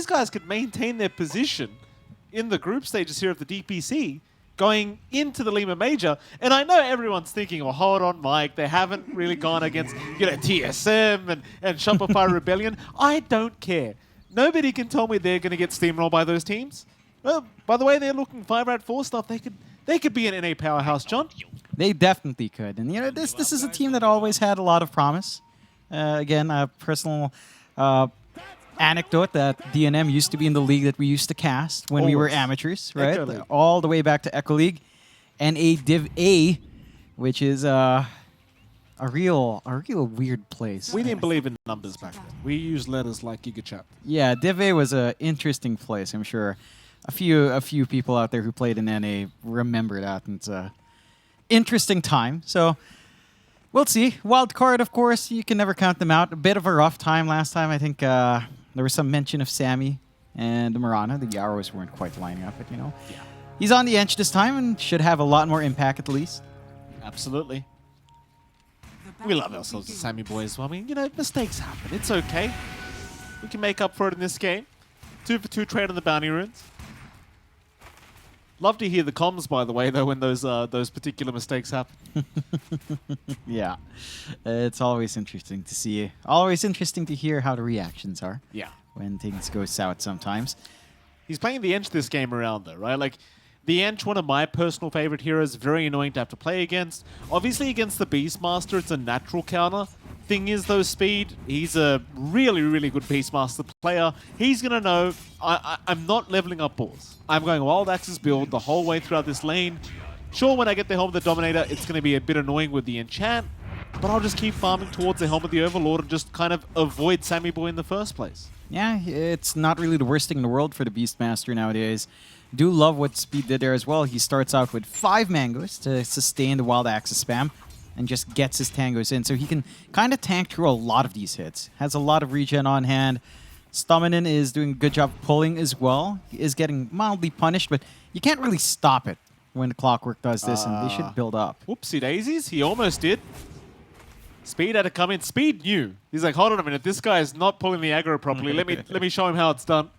these guys could maintain their position in the group stages here of the DPC going into the Lima Major. And I know everyone's thinking, well, hold on, Mike, they haven't really gone against, TSM and Shopify Rebellion. I don't care. Nobody can tell me they're going to get steamrolled by those teams. Well, by the way, they're looking 5RATFORCESTAFF. They could be an NA powerhouse, John. They definitely could. And, this is a team that always had a lot of promise. Again, a personal anecdote that DNM used to be in the league that we used to cast when we were amateurs, right? All the way back to Echo League. And a Div A, which is a real weird place. We didn't believe in numbers back then. We used letters like GigaChat. Yeah, Div A was an interesting place. I'm sure a few people out there who played in NA remember that. And it's a interesting time. So we'll see. Wildcard, of course, you can never count them out. A bit of a rough time last time. I think there was some mention of Sammy and Marana. The Yaros weren't quite lining up, but he's on the bench this time and should have a lot more impact at least. Absolutely. We love ourselves as Sammy boys. Well, I mean, mistakes happen. It's okay. We can make up for it in this game. 2 for 2 trade on the bounty runes. Love to hear the comms, by the way, though, when those particular mistakes happen. Yeah. It's always interesting to see. Always interesting to hear how the reactions are. Yeah. When things go south sometimes. He's playing the Ench this game around, though, right? Like, the Ench, one of my personal favorite heroes, very annoying to have to play against. Obviously, against the Beastmaster, it's a natural counter. Thing is, though, Speed, he's a really, really good Beastmaster player. He's going to know, I'm not leveling up balls. I'm going Wild Axe's build the whole way throughout this lane. Sure, when I get the Helm of the Dominator, it's going to be a bit annoying with the enchant, but I'll just keep farming towards the Helm of the Overlord and just kind of avoid Sammy Boy in the first place. Yeah, it's not really the worst thing in the world for the Beastmaster nowadays. Do love what Speed did there as well. He starts out with 5 mangoes to sustain the Wild Axis spam and just gets his tangos in. So he can kind of tank through a lot of these hits. Has a lot of regen on hand. Stominin is doing a good job pulling as well. He is getting mildly punished, but you can't really stop it when the Clockwork does this, and they should build up. Whoopsie daisies, he almost did. Speed had to come in. Speed knew. He's like, hold on a minute, this guy is not pulling the aggro properly. let me show him how it's done.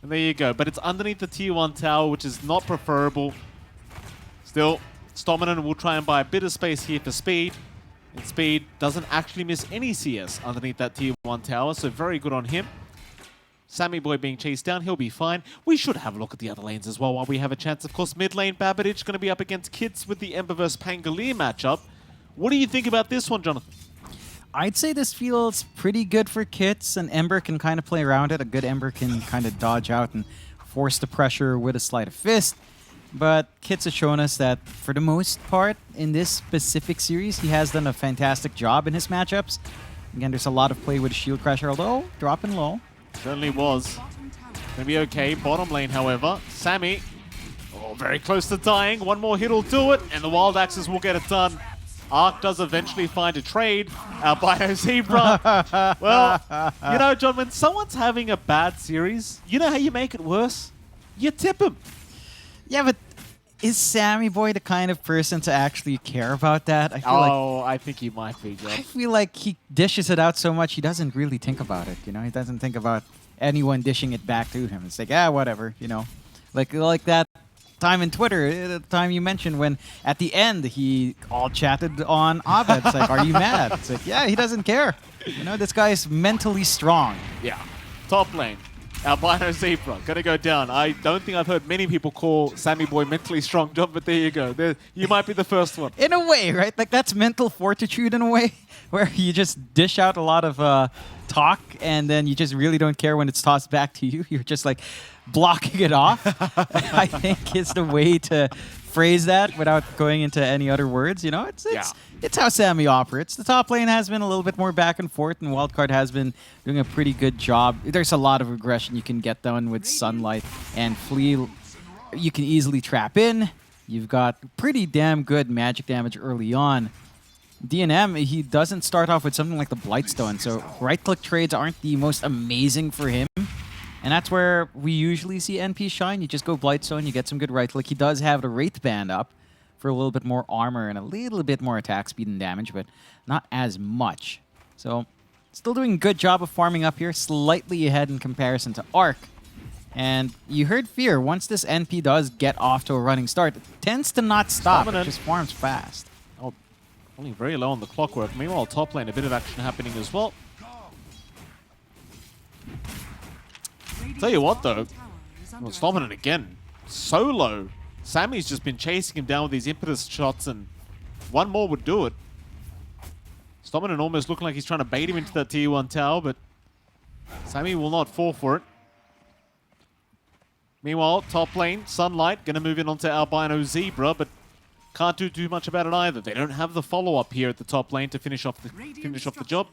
And there you go. But it's underneath the tier 1 tower, which is not preferable. Still, Stominin will try and buy a bit of space here for Speed. And Speed doesn't actually miss any CS underneath that tier 1 tower, so very good on him. Sammy Boy being chased down, he'll be fine. We should have a look at the other lanes as well while we have a chance. Of course, mid lane, Babbage going to be up against Kits with the Ember vs Pangolier matchup. What do you think about this one, Jonathan? I'd say this feels pretty good for Kits, and Ember can kind of play around it. A good Ember can kind of dodge out and force the pressure with a sleight of fist. But Kits has shown us that, for the most part, in this specific series, he has done a fantastic job in his matchups. Again, there's a lot of play with Shield Crasher, although dropping low. Certainly was. Gonna be okay. Bottom lane, however. Sammy, very close to dying. One more hit will do it, and the Wild Axes will get it done. Arc does eventually find a trade. Albino Zebra. Well, John, when someone's having a bad series, you know how you make it worse? You tip him. Yeah, but is Sammy Boy the kind of person to actually care about that? I think he might be, John. I feel like he dishes it out so much, he doesn't really think about it, He doesn't think about anyone dishing it back to him. It's like, whatever, Like that time in Twitter, the time you mentioned when at the end he all chatted on Abed. It's like, are you mad? It's like, yeah, he doesn't care. This guy is mentally strong. Yeah. Top lane. Albino Zebra, gonna go down. I don't think I've heard many people call Sammy Boy mentally strong, John, but there you go. You might be the first one. In a way, right? Like, that's mental fortitude in a way, where you just dish out a lot of talk, and then you just really don't care when it's tossed back to you. You're just, like, blocking it off, I think is the way to phrase that without going into any other words. It's how Sammy operates. The top lane has been a little bit more back and forth, and Wildcard has been doing a pretty good job. There's a lot of aggression you can get done with Sunlight and Flea. You can easily trap in. You've got pretty damn good magic damage early on. DNM, he doesn't start off with something like the Blightstone, so right-click trades aren't the most amazing for him. And that's where we usually see NP shine. You just go Blightstone, you get some good right-click. He does have the Wraith Band up for a little bit more armor and a little bit more attack speed and damage, but not as much. So still doing a good job of farming up here, slightly ahead in comparison to Arc. And you heard Fear, once this NP does get off to a running start, it tends to not stop, it just farms fast. Oh, only very low on the clockwork. Meanwhile, top lane, a bit of action happening as well. Tell you what though, well, stopping it again, so low. Sammy's just been chasing him down with these impetus shots, and one more would do it. Stopping almost looking like he's trying to bait him into that tier 1 tower, but Sammy will not fall for it. Meanwhile, top lane, Sunlight, going to move in onto Albino Zebra, but can't do too much about it either. They don't have the follow-up here at the top lane to finish off the job.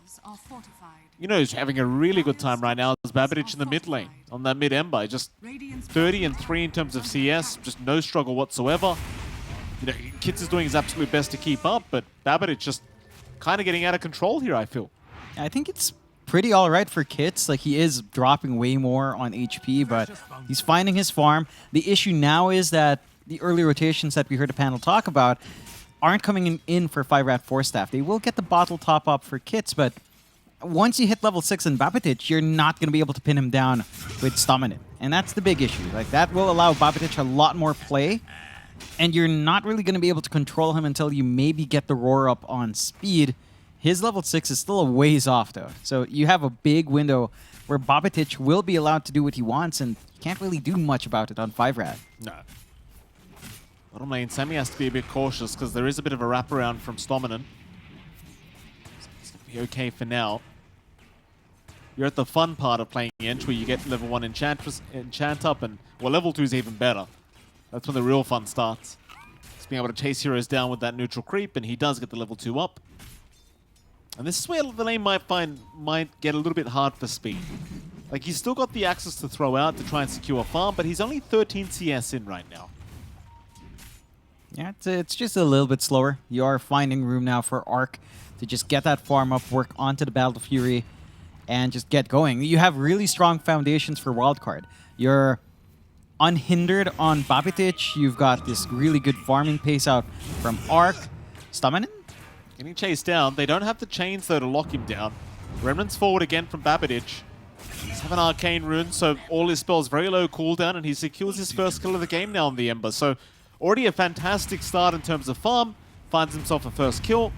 You know who's having a really good time right now is Babbage in the mid lane, on that mid Ember. Just 30 and 3 in terms of CS, just no struggle whatsoever. You know, Kits is doing his absolute best to keep up, but Babbage just kind of getting out of control here, I feel. I think it's pretty all right for Kits. Like, he is dropping way more on HP, but he's finding his farm. The issue now is that the early rotations that we heard the panel talk about aren't coming in for 5RATFORCESTAFF. They will get the bottle top up for Kits, but once you hit level 6 in Babatic, you're not going to be able to pin him down with Stomach. And that's the big issue. Like, that will allow Babatic a lot more play, and you're not really going to be able to control him until you maybe get the roar up on speed. His level 6 is still a ways off, though. So you have a big window where Babatic will be allowed to do what he wants, and you can't really do much about it on 5RAT. No. Bottom lane, Sammy has to be a bit cautious because there is a bit of a wraparound from Stominan. It's going to be okay for now. You're at the fun part of playing Ench, where you get level 1 enchant up, and well, level 2 is even better. That's when the real fun starts. Just being able to chase heroes down with that neutral creep, and he does get the level 2 up. And this is where the lane might get a little bit hard for speed. Like, he's still got the access to throw out to try and secure a farm, but he's only 13 CS in right now. Yeah, it's just a little bit slower. You are finding room now for Arc to just get that farm up, work onto the Battle Fury, and just get going. You have really strong foundations for Wildcard. You're unhindered on Babitic. You've got this really good farming pace out from Arc. Staminin? Getting chased down. They don't have the chains, though, to lock him down. Remnants forward again from Babitic. He's have an Arcane Rune, so all his spells very low cooldown, and he secures his first kill of the game now on the Ember. So already a fantastic start in terms of farm. Finds himself a first kill.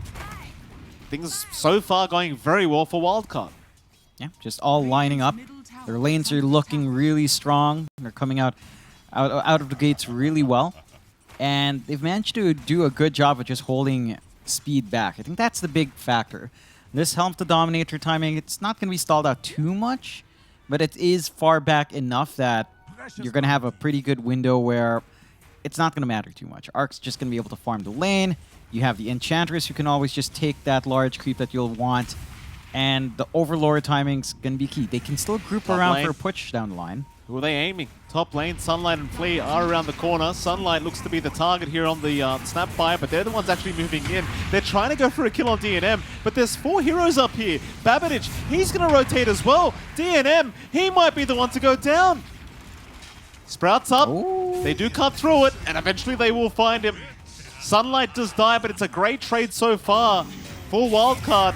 Things so far going very well for Wildcard. Yeah, just all lining up. Their lanes are looking really strong. They're coming out of the gates really well. And they've managed to do a good job of just holding speed back. I think that's the big factor. This Helm to Dominator timing, it's not going to be stalled out too much, but it is far back enough that you're going to have a pretty good window where it's not going to matter too much. Arc's just going to be able to farm the lane. You have the Enchantress who can always just take that large creep that you'll want. And the Overlord timing's going to be key. They can still group Top around lane. for a push down the line. Who are they aiming? Top lane, Sunlight and Flea are around the corner. Sunlight looks to be the target here on the Snapfire, but they're the ones actually moving in. They're trying to go for a kill on DNM, but there's 4 heroes up here. Babitic, he's going to rotate as well. DNM, he might be the one to go down. Sprouts up. Ooh. They do cut through it, and eventually they will find him. Sunlight does die, but it's a great trade so far for Wildcard.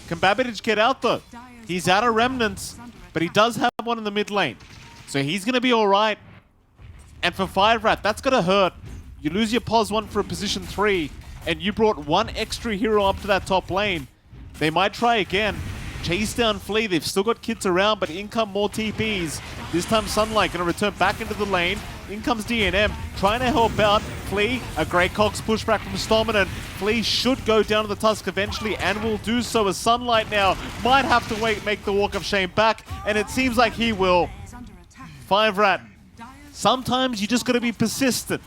Can Babitic get out though? He's out of remnants, but he does have one in the mid lane. So he's going to be alright. And for 5RAT, that's going to hurt. You lose your pos 1 for a position 3, and you brought 1 extra hero up to that top lane. They might try again. Chase down Flea. They've still got kids around, but in come more TPs. This time Sunlight going to return back into the lane. In comes DNM, trying to help out. Flea, a Grey Cox pushback from Stominan. Flea should go down to the Tusk eventually, and will do so as Sunlight now might have to make the Walk of Shame back, and it seems like he will. 5RAT, sometimes you just got to be persistent,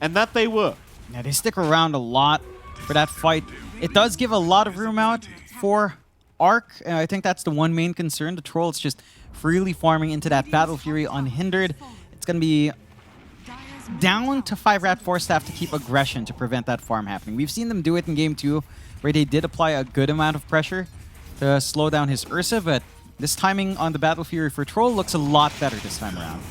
and that they were. Yeah, they stick around a lot for that fight. It does give a lot of room out for Arc, and I think that's the one main concern. The Troll is just freely farming into that Battle Fury unhindered. It's going to be down to 5RATFORCESTAFF to keep aggression to prevent that farm happening. We've seen them do it in Game 2, where they did apply a good amount of pressure to slow down his Ursa, but this timing on the Battle Fury for Troll looks a lot better this time around.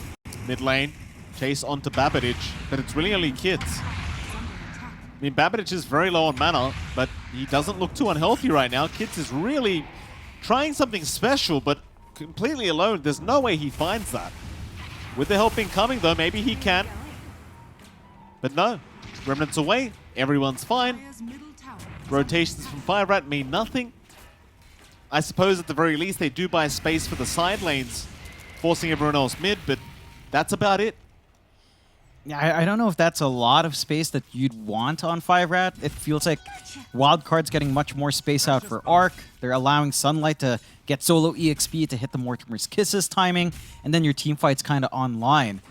Mid lane, chase onto Babitic, but it's really only kids. I mean, Babitic is very low on mana, but he doesn't look too unhealthy right now. Kids is really trying something special, but completely alone. There's no way he finds that. With the help incoming, though, maybe he can. But no. Remnants away. Everyone's fine. Rotations from 5RAT mean nothing. I suppose at the very least they do buy space for the side lanes, forcing everyone else mid, but that's about it. Yeah, I don't know if that's a lot of space that you'd want on 5RAT. It feels like Wildcard's getting much more space out for Arc. They're allowing Sunlight to get solo EXP to hit the Mortimer's Kisses timing, and then your team fight's kind of online.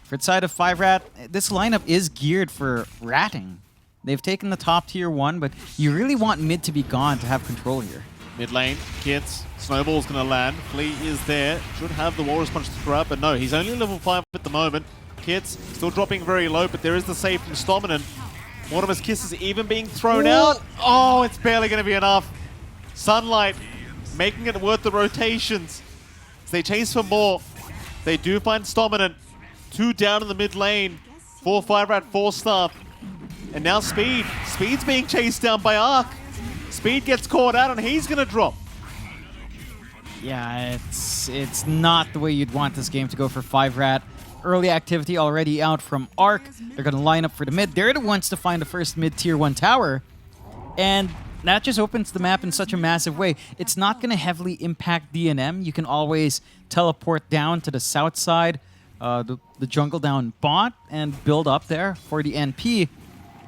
For the side of 5RAT, this lineup is geared for ratting. They've taken the top tier 1, but you really want mid to be gone to have control here. Mid lane, Kids, Snowball's going to land. Flea is there, should have the Walrus Punch to throw up, but no, he's only level 5 at the moment. Kids still dropping very low, but there is the save from Stomin. Mortimer's Kisses even being thrown out. Oh, it's barely going to be enough. Sunlight making it worth the rotations. As they chase for more. They do find Stomin. 2 down in the mid lane. 4 5RATFORCESTAFF. And now Speed. Speed's being chased down by Arc. Speed gets caught out and he's going to drop. Yeah, it's not the way you'd want this game to go for 5RAT. Early activity already out from Arc. They're going to line up for the mid. They're the ones to find the first mid tier 1 tower. And that just opens the map in such a massive way. It's not going to heavily impact DNM. You can always teleport down to the south side, the jungle down bot, and build up there for the NP.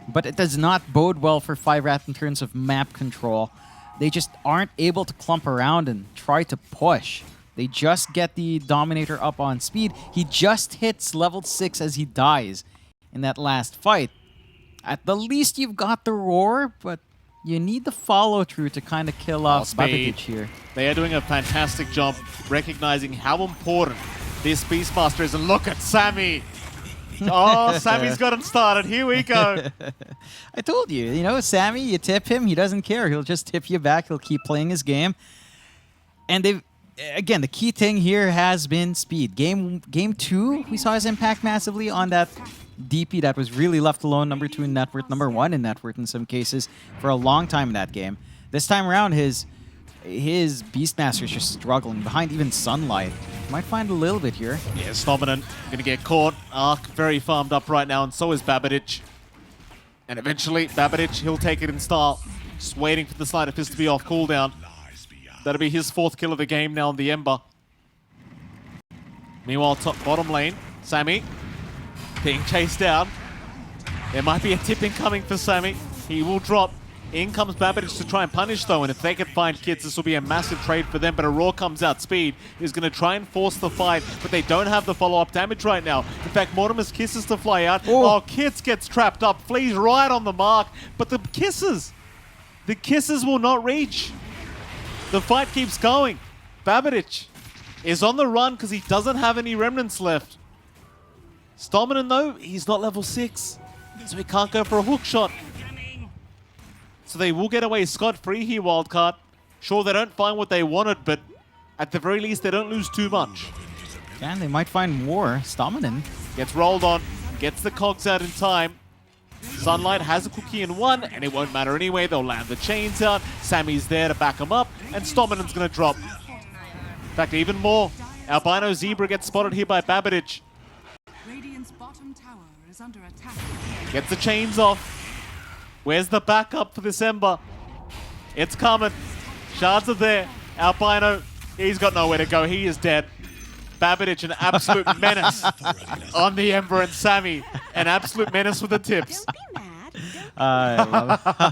But it does not bode well for 5RAT in terms of map control. They just aren't able to clump around and try to push. They just get the Dominator up on speed. He just hits level 6 as he dies in that last fight. At the least, you've got the Roar, but you need the follow-through to kind of kill off Babbage here. They are doing a fantastic job recognizing how important this Beastmaster is. And look at Sammy. Oh, Sammy's got him started. Here we go. I told you, you know, Sammy, you tip him, he doesn't care. He'll just tip you back. He'll keep playing his game. And they've, again, the key thing here has been speed. Game 2, we saw his impact massively on that DP that was really left alone, number 2 in net worth, number 1 in net worth in some cases, for a long time in that game. This time around, his Beastmaster is just struggling behind even Sunlight. Might find a little bit here. Yeah, Stominant going to get caught. Arc very farmed up right now, and so is Babbage. And eventually, Babbage, he'll take it in style. Just waiting for the Slider Fist to be off cooldown. That'll be his 4th kill of the game now on the Ember. Meanwhile, bottom lane, Sammy being chased down. There might be a tip incoming for Sammy. He will drop. In comes Babbage to try and punish, though, and if they can find Kids, this will be a massive trade for them, but a Roar comes out. Speed is going to try and force the fight, but they don't have the follow-up damage right now. In fact, Mortimer's Kisses to fly out. Oh, Kids gets trapped up, flees right on the mark, but the Kisses will not reach. The fight keeps going. Babbage is on the run because he doesn't have any remnants left. Stominant, though, he's not level 6, so he can't go for a hook shot. So they will get away scot-free here, Wildcard. Sure, they don't find what they wanted, but at the very least, they don't lose too much. And they might find more. Stominant gets rolled on, gets the cogs out in time. Sunlight has a cookie in 1, and it won't matter anyway. They'll land the chains out. Sammy's there to back him up, and Stominant's going to drop. In fact, even more. Albino Zebra gets spotted here by Babbage. Radiant's bottom tower is under attack. Gets the chains off. Where's the backup for this Ember? It's coming. Shards are there. Albino, he's got nowhere to go. He is dead. Babbage, an absolute menace on the Ember, and Sammy, an absolute menace with the tips. Don't be mad. I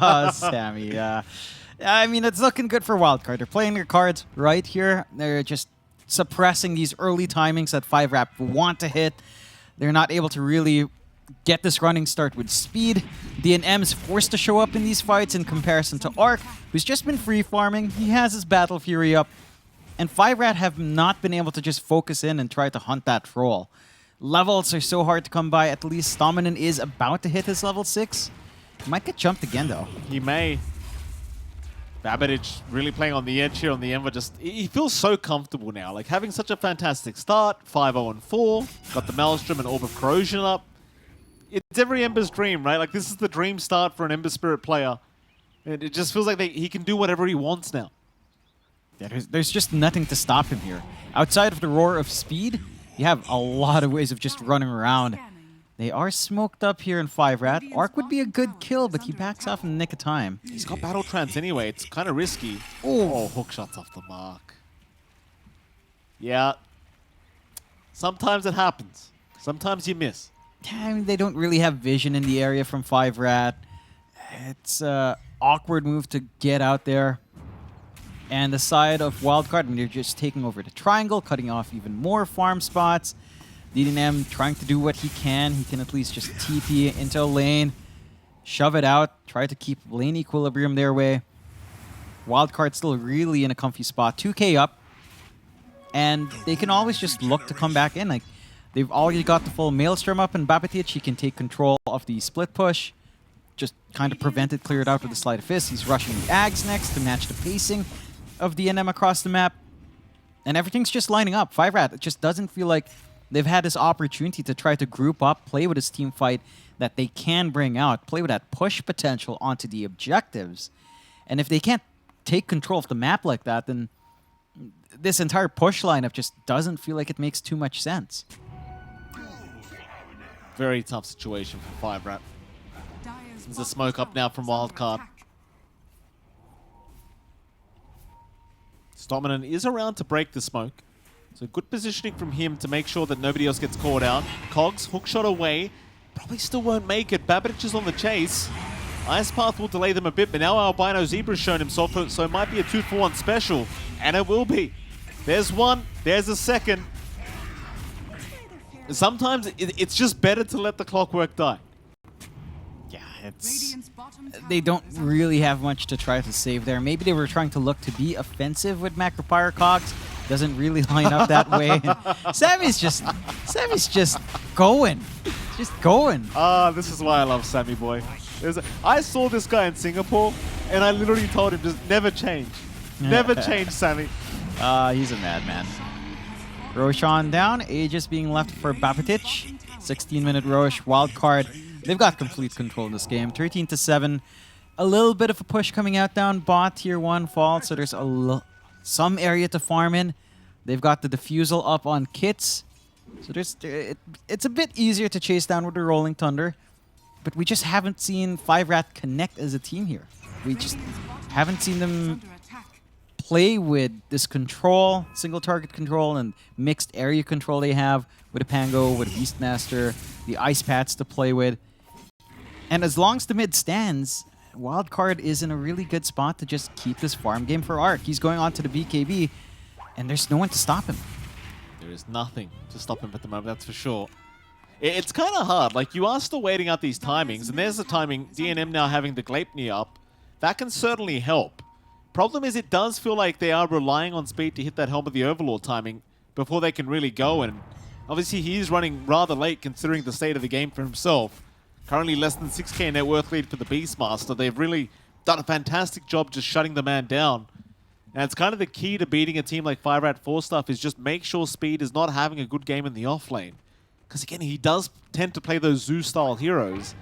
love Sammy. I mean, it's looking good for Wildcard. They're playing their cards right here. They're just suppressing these early timings that 5RAT want to hit. They're not able to really get this running start with speed. DNM's forced to show up in these fights in comparison to Arc, who's just been free farming. He has his Battle Fury up. And 5RAT have not been able to just focus in and try to hunt that troll. Levels are so hard to come by. At least Stominant is about to hit his level 6. He might get jumped again, though. He may. Babbage really playing on the edge here on the Ember. Just he feels so comfortable now. Like having such a fantastic start. 5-0-4. Got the Maelstrom and Orb of Corrosion up. It's every Ember's dream, right? Like this is the dream start for an Ember Spirit player. And it just feels like he can do whatever he wants now. There's just nothing to stop him here. Outside of the roar of speed, you have a lot of ways of just running around. They are smoked up here in 5RAT. Arc would be a good kill, but he backs off in the nick of time. He's got battle trance anyway. It's kind of risky. Oh, Hook shots off the mark. Yeah. Sometimes it happens. Sometimes you miss. I mean, they don't really have vision in the area from 5RAT. It's an awkward move to get out there. And the side of Wildcard, I mean, they're just taking over the triangle, cutting off even more farm spots. DDM trying to do what he can. He can at least just TP into a lane, shove it out, try to keep lane equilibrium their way. Wildcard still really in a comfy spot, 2k up. And they can always just look to come back in. Like, they've already got the full Maelstrom up, and Babatic, he can take control of the split push. Just kind of prevent it, clear it out with the Sleight of Fist. He's rushing the Ags next to match the pacing of DNM across the map. And everything's just lining up. 5RAT, it just doesn't feel like they've had this opportunity to try to group up, play with this team fight that they can bring out, play with that push potential onto the objectives. And if they can't take control of the map like that, then this entire push lineup just doesn't feel like it makes too much sense. Very tough situation for 5RAT. There's a smoke up now from Wildcard. Stominan is around to break the smoke. So good positioning from him to make sure that nobody else gets caught out. Cogs, hookshot away. Probably still won't make it. Babatic is on the chase. Ice Path will delay them a bit, but now Albino Zebra's shown himself, so it might be a 2-for-1 special. And it will be. There's one, there's a second. Sometimes it's just better to let the clockwork die. Yeah, they don't really have much to try to save there. Maybe they were trying to look to be offensive with Macropyre Cogs. Doesn't really line up that way. Sammy's just going. Just going. This is why I love Sammy boy. I saw this guy in Singapore, and I literally told him, just never change. Never change, Sammy. He's a madman. Roshan down. Aegis being left for Babatic. 16-minute Rosh. Wildcard. They've got complete control in this game. 13-7. A little bit of a push coming out down bot. Tier 1 fault, so there's some area to farm in. They've got the defusal up on kits. So it's a bit easier to chase down with the Rolling Thunder. But we just haven't seen 5RAT connect as a team here. We just haven't seen them play with this control, single target control, and mixed area control they have with a Pango, with a Beastmaster, the Ice Pats to play with. And as long as the mid stands, Wildcard is in a really good spot to just keep this farm game for Arc. He's going on to the BKB, and there's no one to stop him. There is nothing to stop him at the moment, that's for sure. It's kind of hard. Like, you are still waiting out these timings, and there's the timing. DNM now having the Gleipnir up. That can certainly help. Problem is, it does feel like they are relying on speed to hit that Helm of the Overlord timing before they can really go. And obviously, he's running rather late considering the state of the game for himself. Currently less than 6k net worth lead for the Beastmaster. They've really done a fantastic job just shutting the man down. And it's kind of the key to beating a team like 5RATFORCESTAFF is just make sure Speed is not having a good game in the offlane. Because again, he does tend to play those Zoo-style heroes.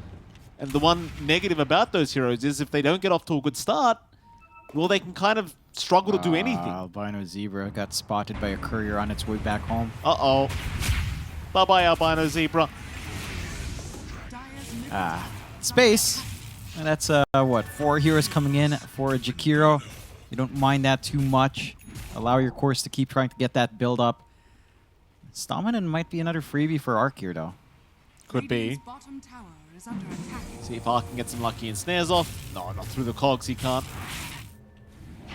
And the one negative about those heroes is if they don't get off to a good start, well, they can kind of struggle to do anything. Albino Zebra got spotted by a courier on its way back home. Uh-oh. Bye-bye, Albino Zebra. Space. And that's, what, 4 heroes coming in for Jakiro. You don't mind that too much. Allow your course to keep trying to get that build up. Stominan might be another freebie for Arc here, though. Could be. See if Arc can get some lucky and snares off. No, not through the cogs, he can't.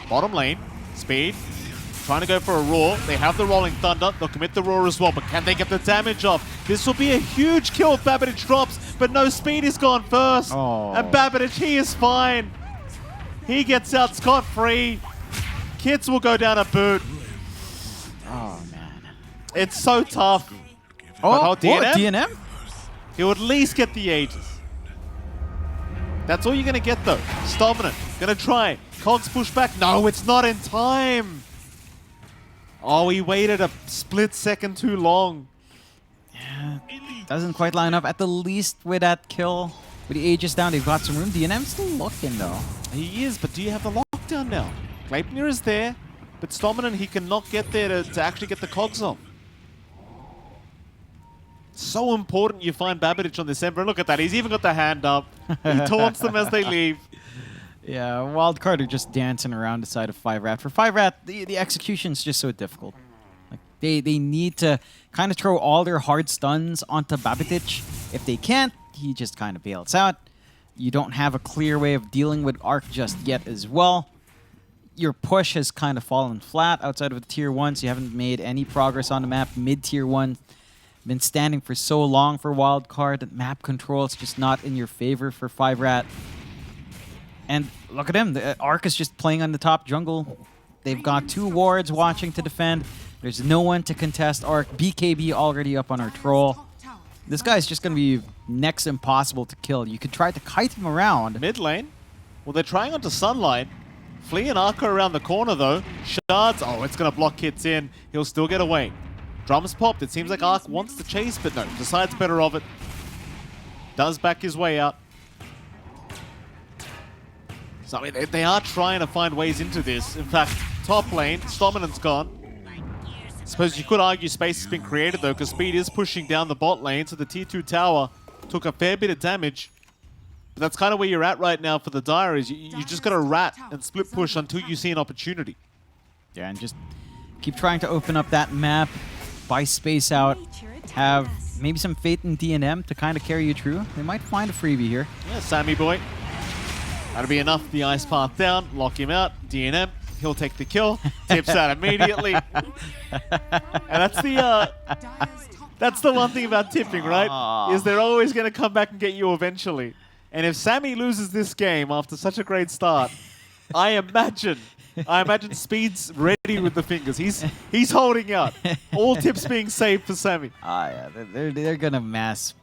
Bottom lane, Speed, trying to go for a roar. They have the Rolling Thunder. They'll commit the roar as well, but can they get the damage off? This will be a huge kill if Babatic drops, but no, Speed is gone first. Oh. And Babatic, he is fine. He gets out scot-free. Kits will go down a boot. Oh, man. It's so tough. Oh, DNM? DNM? He'll at least get the Aegis. That's all you're going to get, though. Stominan, going to try. Cogs push back. No, it's not in time. Oh, he waited a split second too long. Yeah, doesn't quite line up. At the least with that kill, with the Aegis down, they've got some room. DNM's still looking, though. He is, but do you have the lockdown now? Gleipnir is there, But Stominant, he cannot get there to actually get the cogs off. So important you find Babbage on this Ember. And look at that, he's even got the hand up. He taunts them as they leave. Yeah, Wildcard are just dancing around the side of 5RAT. For 5RAT, the execution's just so difficult. Like they need to kind of throw all their hard stuns onto Babbage. If they can't, he just kind of bails out. You don't have a clear way of dealing with Arc just yet as well. Your push has kind of fallen flat outside of the Tier 1, so you haven't made any progress on the map. Mid-Tier 1 been standing for so long for Wildcard that map control is just not in your favor for 5RAT. And look at him, the Arc is just playing on the top jungle. They've got 2 wards watching to defend. There's no one to contest Arc. BKB already up on our troll. This guy's just going to be next impossible to kill. You could try to kite him around. Mid lane. Well, they're trying onto Sunlight. Flea and Arco around the corner, though. Shards. Oh, it's going to block hits in. He'll still get away. Drums popped. It seems like Arc wants to chase, but no. Decides better of it. Does back his way out. So, I mean, they are trying to find ways into this. In fact, top lane, Stominant's gone. Suppose you could argue space has been created, though, because Speed is pushing down the bot lane, so the Tier 2 tower took a fair bit of damage. But that's kind of where you're at right now for the Dire, is you just got to rat and split push until you see an opportunity. Yeah, and just keep trying to open up that map, buy space out, have maybe some faith in DNM to kind of carry you through. They might find a freebie here. Yeah, Sammy boy. That'll be enough. The ice path down, lock him out. DNM, he'll take the kill, tips out immediately. And that's the one thing about tipping, right? Is they're always going to come back and get you eventually. And if Sammy loses this game after such a great start, I imagine Speed's ready with the fingers. He's holding out. All tips being saved for Sammy. Yeah, they're gonna mass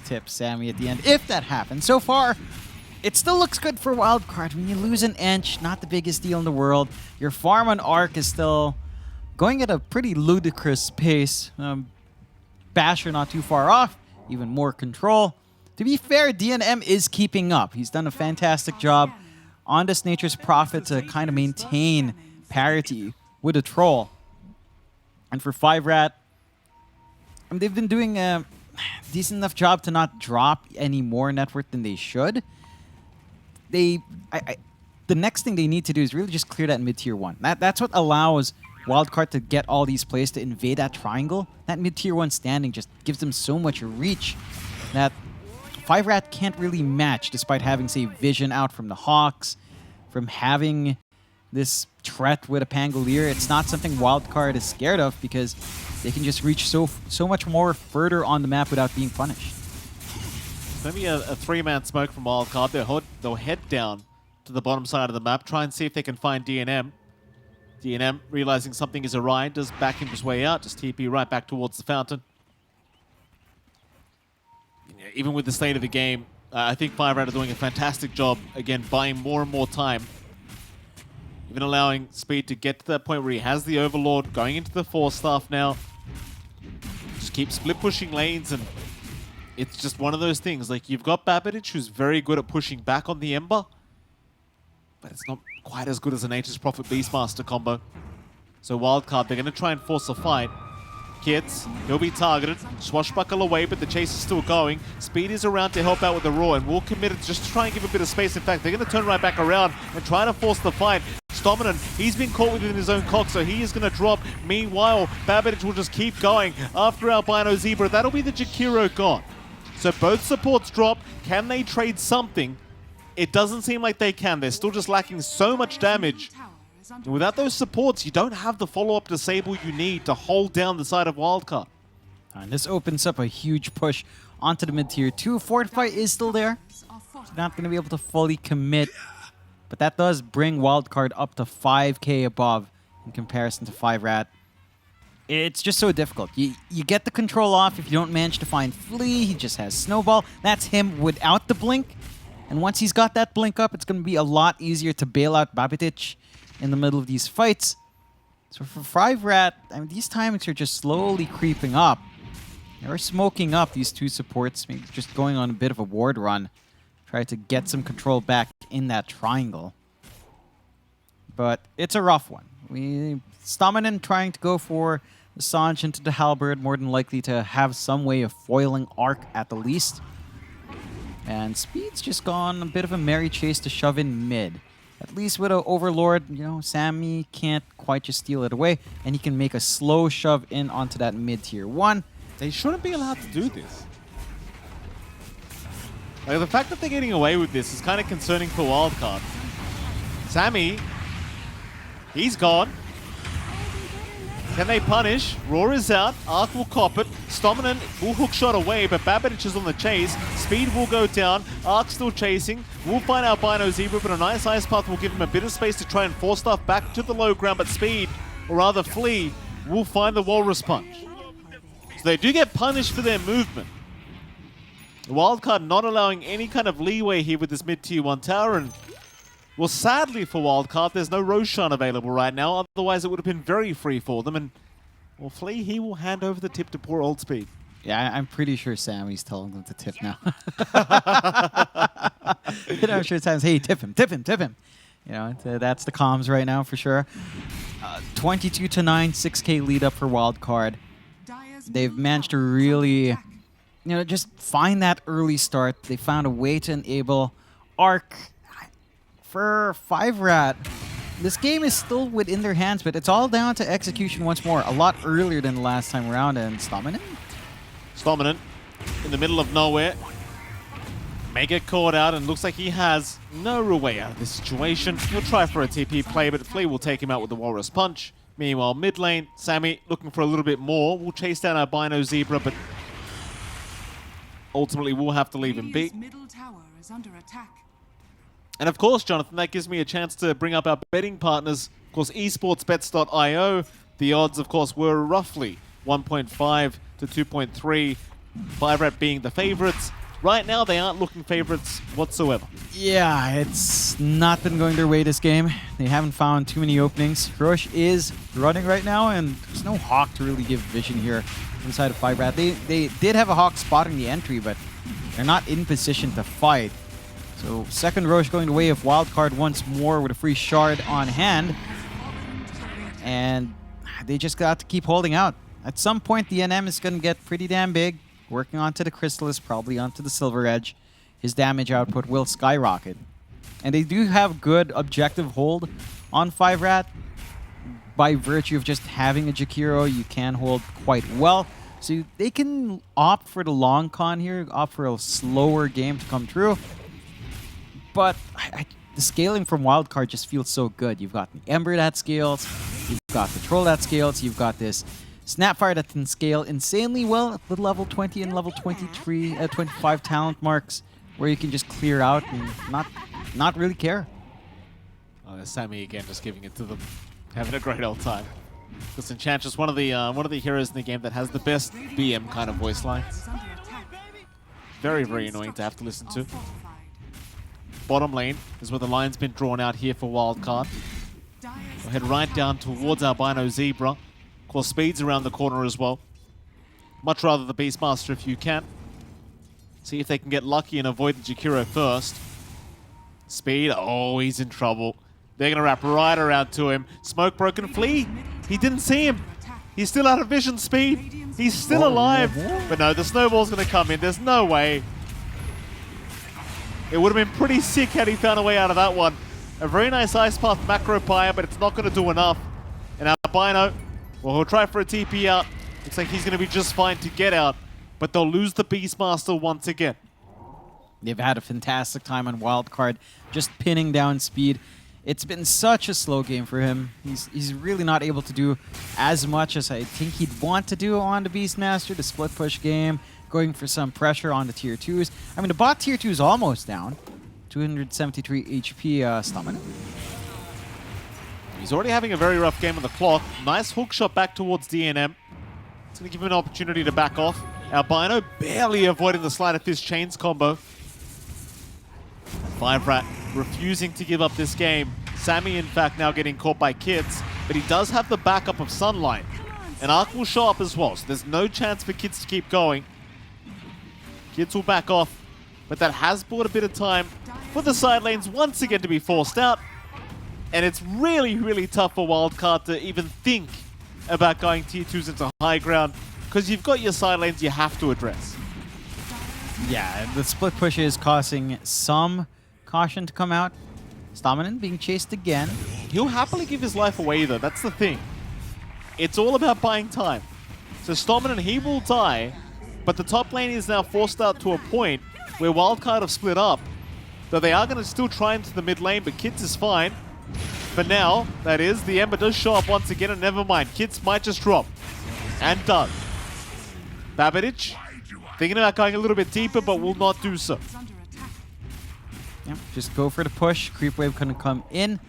tip Sammy at the end if that happens. So far, it still looks good for Wildcard. When you lose an inch, not the biggest deal in the world. Your farm on Arc is still going at a pretty ludicrous pace. Basher not too far off, even more control. To be fair, DNM is keeping up. He's done a fantastic job on this Nature's Prophet to kind of maintain parity with a troll. And for 5RAT, they've been doing a decent enough job to not drop any more net worth than they should. The next thing they need to do is really just clear that mid-tier 1. That's what allows Wildcard to get all these plays to invade that triangle. That mid-tier 1 standing just gives them so much reach that 5RAT can't really match, despite having, say, vision out from the Hawks, from having this threat with a Pangolier. It's not something Wildcard is scared of because they can just reach so much more further on the map without being punished. Maybe a 3-man smoke from Wildcard. They'll head down to the bottom side of the map, try and see if they can find DNM. DNM, realizing something is awry, does back his way out, just TP right back towards the fountain. Even with the state of the game, I think 5RAT are doing a fantastic job, again, buying more and more time. Even allowing Speed to get to that point where he has the Overlord, going into the 4-staff now. Just keep split pushing lanes, and it's just one of those things. Like, you've got Babbage, who's very good at pushing back on the Ember, but it's not quite as good as a Nature's Prophet Beastmaster combo. So Wildcard, they're going to try and force a fight. Kids, he'll be targeted. Swashbuckle away, but the chase is still going. Speed is around to help out with the Roar, and will commit it just to try and give a bit of space. In fact, they're going to turn right back around and try to force the fight. Stominant, he's been caught within his own cock, so he is going to drop. Meanwhile, Babbage will just keep going after Albino Zebra. That'll be the Jakiro gone. So both supports drop. Can they trade something? It doesn't seem like they can. They're still just lacking so much damage. And without those supports, you don't have the follow-up disable you need to hold down the side of Wildcard. And this opens up a huge push onto the mid-tier 2. Fortify is still there. It's not going to be able to fully commit. But that does bring Wildcard up to 5k above in comparison to 5RAT. It's just so difficult. You get the control off if you don't manage to find Flea. He just has Snowball. That's him without the blink. And once he's got that blink up, it's going to be a lot easier to bail out Babbage in the middle of these fights. So for 5RAT, I mean, these timings are just slowly creeping up. They're smoking up these 2 supports, maybe just going on a bit of a ward run. Try to get some control back in that triangle. But it's a rough one. Staminen trying to go for the Sange into the Halberd, more than likely to have some way of foiling Arc at the least. And Speed's just gone a bit of a merry chase to shove in mid. At least with an Overlord, you know, Sammy can't quite just steal it away, and he can make a slow shove in onto that mid tier 1. They shouldn't be allowed to do this. Like, the fact that they're getting away with this is kind of concerning for Wildcard. Sammy, he's gone. Can they punish? Roar is out. Arc will cop it. Stominen will hook shot away, but Babbage is on the chase. Speed will go down. Arc still chasing. We'll find Albino Zebra, but a nice ice path will give him a bit of space to try and force stuff back to the low ground, but Speed, or rather Flea, will find the Walrus Punch. So they do get punished for their movement. Wildcard not allowing any kind of leeway here with this mid-tier 1 tower, and well, sadly for Wildcard, there's no Roshan available right now. Otherwise, it would have been very free for them. And, well, Flea, he will hand over the tip to poor old Speed. Yeah, I'm pretty sure Sammy's telling them to tip now. You know, I'm sure Sammy's, hey, tip him, tip him, tip him. You know, that's the comms right now for sure. 22-9, 6K lead up for Wildcard. They've managed to really, you know, just find that early start. They found a way to enable Arc. For 5RAT, this game is still within their hands, but it's all down to execution once more. A lot earlier than the last time around, and Staminen in the middle of nowhere. May get caught out, and looks like he has no real way out of this situation. He'll try for a TP play, but Flea will take him out with the Walrus Punch. Meanwhile, mid lane, Sammy looking for a little bit more. We'll chase down Albino Zebra, but ultimately we'll have to leave him be. Middle tower is under attack. And of course, Jonathan, that gives me a chance to bring up our betting partners. Of course, esportsbets.io. The odds, of course, were roughly 1.5 to 2.3. 5RAT being the favorites. Right now, they aren't looking favorites whatsoever. Yeah, it's not been going their way this game. They haven't found too many openings. Rush is running right now, and there's no Hawk to really give vision here inside of 5RAT. They did have a Hawk spotting the entry, but they're not in position to fight. So second Roche going the way of Wildcard once more with a free shard on hand. And they just got to keep holding out. At some point, the NM is going to get pretty damn big. Working onto the Chrysalis, probably onto the Silver Edge. His damage output will skyrocket. And they do have good objective hold on 5RAT. By virtue of just having a Jakiro, you can hold quite well. So they can opt for the long con here, opt for a slower game to come through. But the scaling from Wildcard just feels so good. You've got the Ember that scales, you've got the Troll that scales, you've got this Snapfire that can scale insanely well at the level 20 and level 23, 25 talent marks, where you can just clear out and not really care. Oh, there's Sammy again, just giving it to them, having a great old time. This Enchantress, one of the heroes in the game that has the best BM kind of voice lines. Very, very annoying to have to listen to. Bottom lane is where the line's been drawn out here for Wildcard. We'll head right down towards Albino Zebra. Of course, Speed's around the corner as well. Much rather the Beastmaster if you can. See if they can get lucky and avoid the Jakiro first. Speed, oh, he's in trouble. They're going to wrap right around to him. Smoke broken Flea. He didn't see him. He's still out of vision, Speed. He's still alive. But no, the snowball's going to come in. There's no way. It would have been pretty sick had he found a way out of that one. A very nice Ice Path macro pyre, but it's not going to do enough. And Albino, well, he'll try for a TP out. Looks like he's going to be just fine to get out. But they'll lose the Beastmaster once again. They've had a fantastic time on Wildcard, just pinning down Speed. It's been such a slow game for him. He's really not able to do as much as I think he'd want to do on the Beastmaster, the split push game. Going for some pressure on the tier 2s. I mean, the bot tier 2 is almost down. 273 HP stamina. He's already having a very rough game on the clock. Nice hook shot back towards DNM. It's going to give him an opportunity to back off. Albino barely avoiding the Sleight of Fist Chains combo. 5RAT refusing to give up this game. Sammy, in fact, now getting caught by Kids. But he does have the backup of Sunlight. And Arc will show up as well. So there's no chance for Kids to keep going. Kids will back off, but that has bought a bit of time for the side lanes once again to be forced out. And it's really, really tough for Wildcard to even think about going tier 2s into high ground, because you've got your side lanes you have to address. Yeah, the split push is causing some caution to come out. Staminen being chased again. He'll happily give his life away, though. That's the thing. It's all about buying time. So Staminen, he will die, but the top lane is now forced out to a point where Wildcard have split up. Though they are going to still try into the mid lane, but Kids is fine. For now, that is, the Ember does show up once again, and never mind. Kids might just drop. And does. Babbage, thinking about going a little bit deeper, but will not do so. Yeah, just go for the push. Creep wave couldn't come in.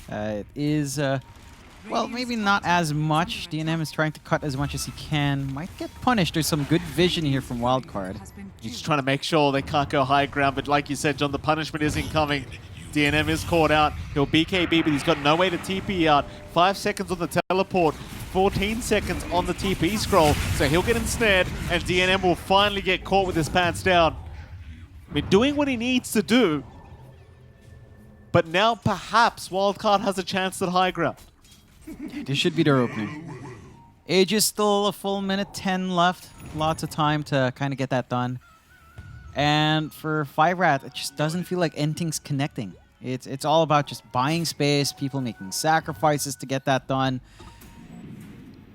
It is, well, maybe not as much. DNM is trying to cut as much as he can. Might get punished. There's some good vision here from Wildcard. He's just trying to make sure they can't go high ground, but like you said, John, the punishment isn't coming. DNM is caught out. He'll BKB, but he's got no way to TP out. 5 seconds on the teleport, 14 seconds on the TP scroll, so he'll get ensnared, and DNM will finally get caught with his pants down. I mean, doing what he needs to do, but now perhaps Wildcard has a chance at high ground. This should be their opening. Age is still a full minute 10 left. Lots of time to kind of get that done. And for 5RAT, it just doesn't feel like anything's connecting. It's all about just buying space, people making sacrifices to get that done.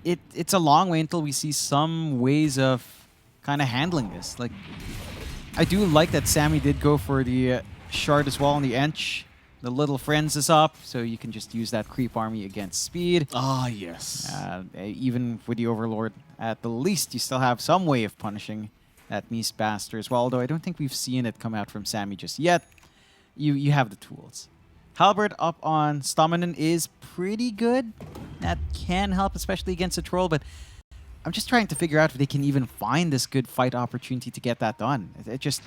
It's a long way until we see some ways of kind of handling this. Like, I do like that Sammy did go for the shard as well on the Ench. The little friends is up, so you can just use that creep army against speed. Ah, yes. Even with the Overlord, at the least, you still have some way of punishing that Meese Bastard as well, although I don't think we've seen it come out from Sammy just yet. You have the tools. Halberd up on Staminen is pretty good. That can help, especially against a troll, but I'm just trying to figure out if they can even find this good fight opportunity to get that done. It just...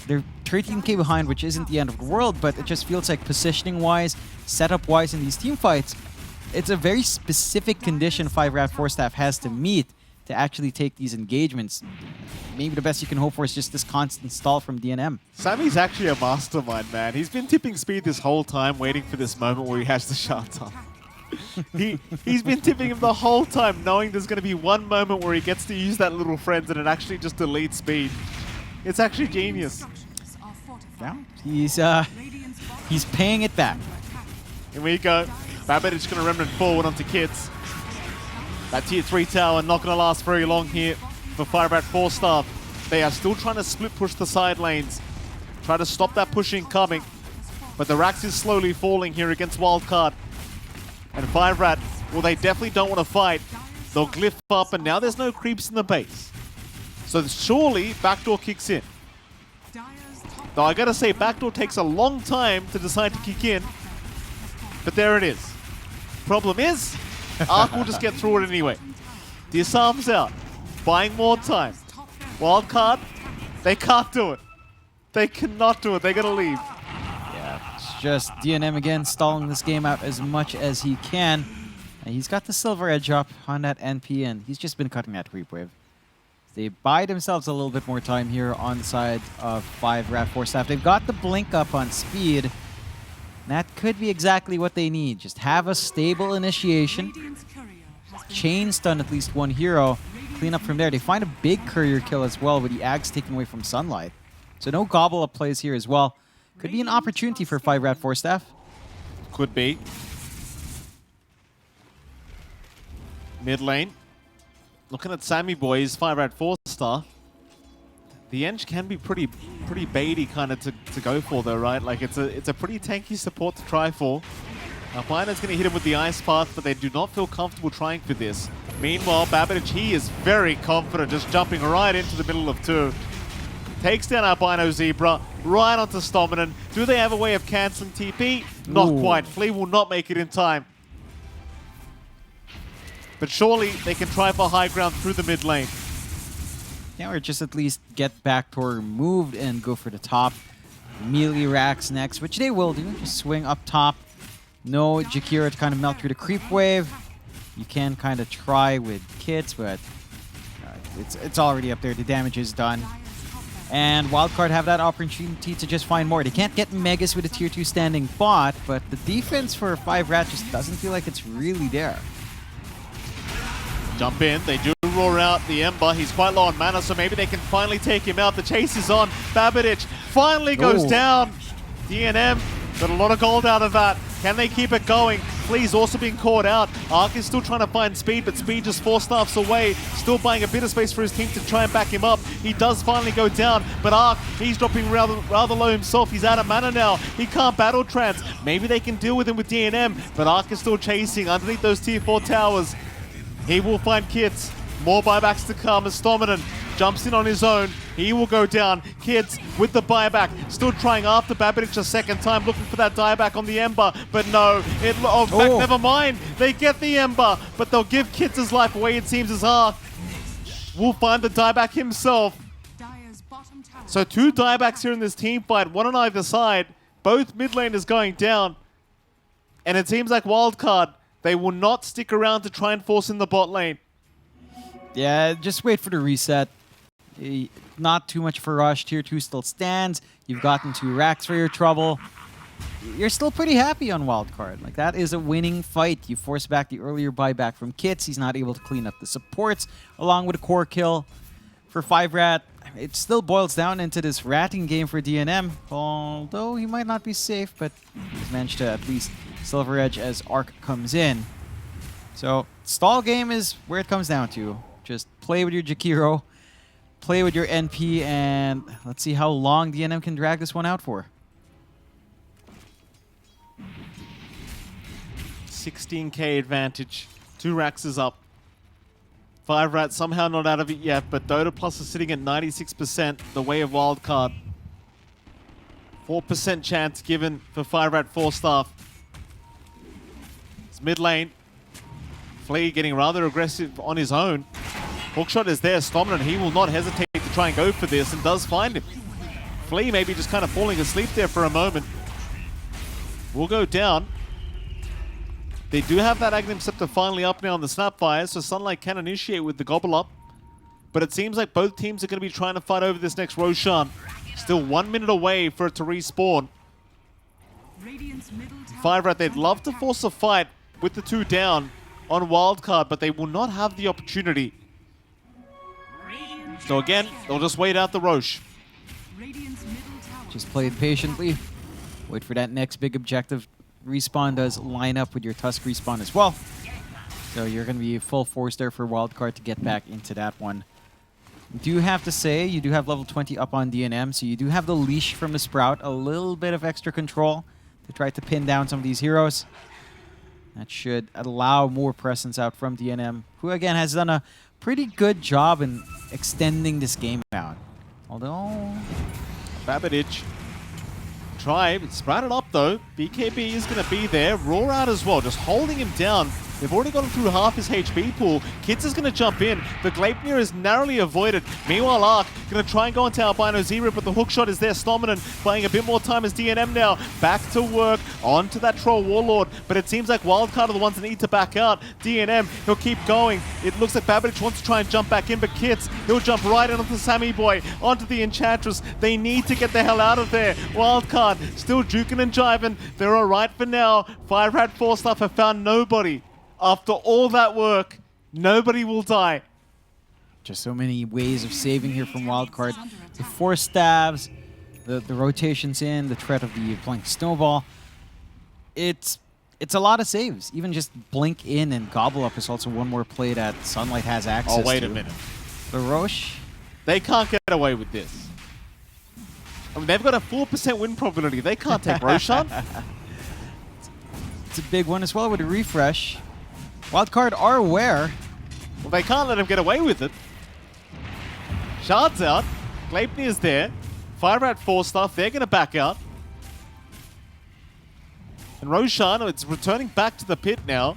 They're 13k behind, which isn't the end of the world, but it just feels like positioning-wise, setup-wise in these team fights, it's a very specific condition 5RATFORCESTAFF has to meet to actually take these engagements. Maybe the best you can hope for is just this constant stall from DNM. Sammy's actually a mastermind, man. He's been tipping speed this whole time, waiting for this moment where he has the shard time. He's been tipping him the whole time, knowing there's going to be one moment where he gets to use that little friends and it actually just deletes speed. It's actually genius. Yeah, he's paying it back. Here we go. Babbage is going to remnant forward onto Kids. That tier 3 tower not going to last very long here for 5RATFORCESTAFF. They are still trying to split push the side lanes. Try to stop that pushing coming. But the Rax is slowly falling here against Wildcard. And 5RAT, well, they definitely don't want to fight. They'll glyph up, and now there's no creeps in the base. So surely backdoor kicks in. Though I gotta say, backdoor takes a long time to decide to kick in. But there it is. Problem is, Arc will just get through it anyway. Disarms out. Buying more time. Wildcard, they can't do it. They cannot do it. They're gonna leave. Yeah, it's just DNM again stalling this game out as much as he can. And he's got the silver edge up on that NP, and he's just been cutting that creep wave. They buy themselves a little bit more time here on the side of 5RATFORCESTAFF. They've got the blink up on speed. That could be exactly what they need. Just have a stable initiation. Chain stun at least one hero. Clean up from there. They find a big courier kill as well with the Ags taken away from Sunlight. So no gobble up plays here as well. Could be an opportunity for 5RATFORCESTAFF. Could be. Mid lane. Looking at Sammy boys, 5RATFORCESTAFF. The Ench can be pretty baity kind of to go for though, right? Like it's a pretty tanky support to try for. Albino's going to hit him with the Ice Path, but they do not feel comfortable trying for this. Meanwhile, Babbage, he is very confident, just jumping right into the middle of two. Takes down Albino Zebra, right onto Staminen. Do they have a way of cancelling TP? Not quite. Flea will not make it in time. But surely they can try for high ground through the mid lane. Yeah, or just at least get backdoor removed and go for the top. Melee racks next, which they will do. Just swing up top. No Jakira to kind of melt through the creep wave. You can kind of try with Kits, but it's already up there. The damage is done. And Wildcard have that opportunity to just find more. They can't get Megas with a tier 2 standing bot, but the defense for 5RAT just doesn't feel like it's really there. Jump in, they do roar out the Ember. He's quite low on mana, so maybe they can finally take him out. The chase is on. Babidich finally goes down. DNM got a lot of gold out of that. Can they keep it going? Flea's also being caught out. Arc is still trying to find Speed, but Speed just 4 staffs away. Still buying a bit of space for his team to try and back him up. He does finally go down, but Arc, he's dropping rather low himself. He's out of mana now. He can't battle trance. Maybe they can deal with him with DNM, but Arc is still chasing underneath those tier 4 towers. He will find Kids. More buybacks to come as Stominan jumps in on his own. He will go down. Kids with the buyback. Still trying after Babidich a second time, looking for that dieback on the Ember. But no. In fact, never mind. They get the Ember, but they'll give Kids his life away, it seems, as Arc will find the dieback himself. Dire's bottom tower. So 2 diebacks here in this team fight, one on either side. Both mid laners going down. And it seems like Wildcard, they will not stick around to try and force in the bot lane. Yeah, just wait for the reset. Not too much of a rush. Tier 2 still stands. You've gotten 2 racks for your trouble. You're still pretty happy on Wildcard. Like, that is a winning fight. You force back the earlier buyback from Kits. He's not able to clean up the supports, along with a core kill for 5RAT. It still boils down into this ratting game for DNM, although he might not be safe, but he's managed to at least silver edge as Arc comes in. So, stall game is where it comes down to. Just play with your Jakiro, play with your NP, and let's see how long DNM can drag this one out for. 16k advantage. 2 racks is up. 5RAT somehow not out of it yet, but Dota Plus is sitting at 96%, the way of Wildcard. 4% chance given for 5RAT 4 staff. It's mid lane. Flea getting rather aggressive on his own. Hookshot is there, Stominan, he will not hesitate to try and go for this and does find him. Flea maybe just kind of falling asleep there for a moment. Will go down. They do have that Aghanim Scepter finally up now on the Snapfire, so Sunlight can initiate with the Gobble Up. But it seems like both teams are going to be trying to fight over this next Roshan. Still 1 minute away for it to respawn. 5RAT, they'd love to force a fight with the 2 down on Wildcard, but they will not have the opportunity. So again, they'll just wait out the Rosh. Just play it patiently. Wait for that next big objective. Respawn does line up with your Tusk respawn as well. So you're going to be full force there for Wildcard to get back into that one. You do have to say, you do have level 20 up on DNM, so you do have the leash from the Sprout, a little bit of extra control to try to pin down some of these heroes. That should allow more presence out from DNM, who again has done a pretty good job in extending this game out. Although Babidich tribe sprouted up though. BKB is going to be there. Roar out as well, just holding him down. They've already gotten through half his HP pool. Kids is going to jump in. The Gleipnir is narrowly avoided. Meanwhile, Arc going to try and go into Albino Zero, but the hookshot is there. Stominan buying a bit more time as DNM now. Back to work onto that Troll Warlord, but it seems like Wildcard are the ones that need to back out. DNM, he'll keep going. It looks like Babidich wants to try and jump back in, but Kids, he'll jump right in onto the Sammy Boy, onto the Enchantress. They need to get the hell out of there. Wildcard still juking and jiving. They're all right for now. 5RAT 4 staff have found nobody. After all that work, nobody will die. just so many ways of saving here from Wildcard. The 4 stabs, the rotations in, the threat of the Blink Snowball. It's a lot of saves. Even just Blink in and Gobble Up is also one more play that Sunlight has access to. Oh, wait a minute. The Roche? They can't get away with this. I mean, they've got a 4% win probability. They can't take Roshan. It's a big one as well with a refresh. Wildcard are aware. Well, they can't let him get away with it. Shard's out. Gleipnir is there. 5RAT 4 stuff. They're going to back out. And Roshan, it's returning back to the pit now.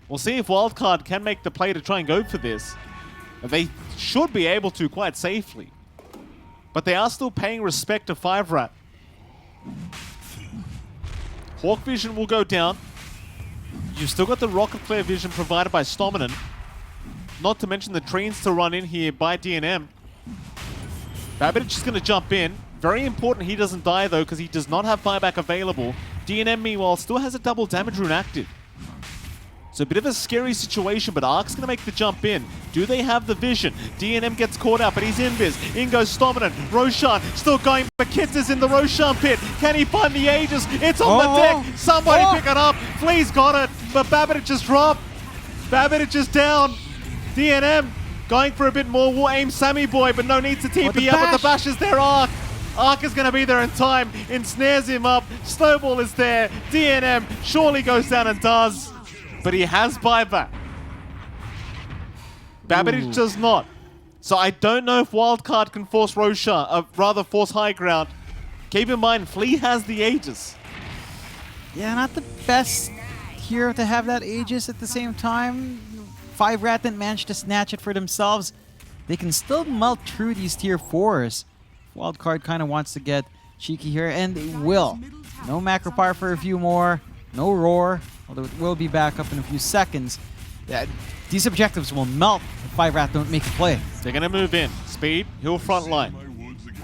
We'll see if Wildcard can make the play to try and go for this. They should be able to quite safely. But they are still paying respect to 5RAT. Hawk Vision will go down. You've still got the Rocket Flare Vision provided by Stominan. Not to mention the Treants to run in here by DNM. Babbage is going to jump in. Very important he doesn't die, though, because he does not have buyback available. DNM, meanwhile, still has a double damage rune active. So a bit of a scary situation, but Ark's going to make the jump in. Do they have the vision? DNM gets caught out, but he's invis. In goes Stominant. Roshan still going, but Kitz is in the Roshan pit. Can he find the Aegis? It's on the deck. Somebody pick it up. Flea's got it, but Babbage just dropped. Babbage is down. DNM going for a bit more. Will aim Sammy Boy, but no need to TP up, but the bash is there. Ark is going to be there in time. Ensnares him up. Snowball is there. DNM surely goes down and does. But he has buyback. Babbage does not. So I don't know if Wildcard can force Roshan, rather force high ground. Keep in mind, Flea has the Aegis. Yeah, not the best hero to have that Aegis at the same time. 5RAT didn't manage to snatch it for themselves. They can still melt through these tier 4s. Wildcard kind of wants to get cheeky here, and they will. No macro power for a few more. No roar, although it will be back up in a few seconds. These objectives will melt if 5RAT don't make a play. They're going to move in. Speed, he'll front line.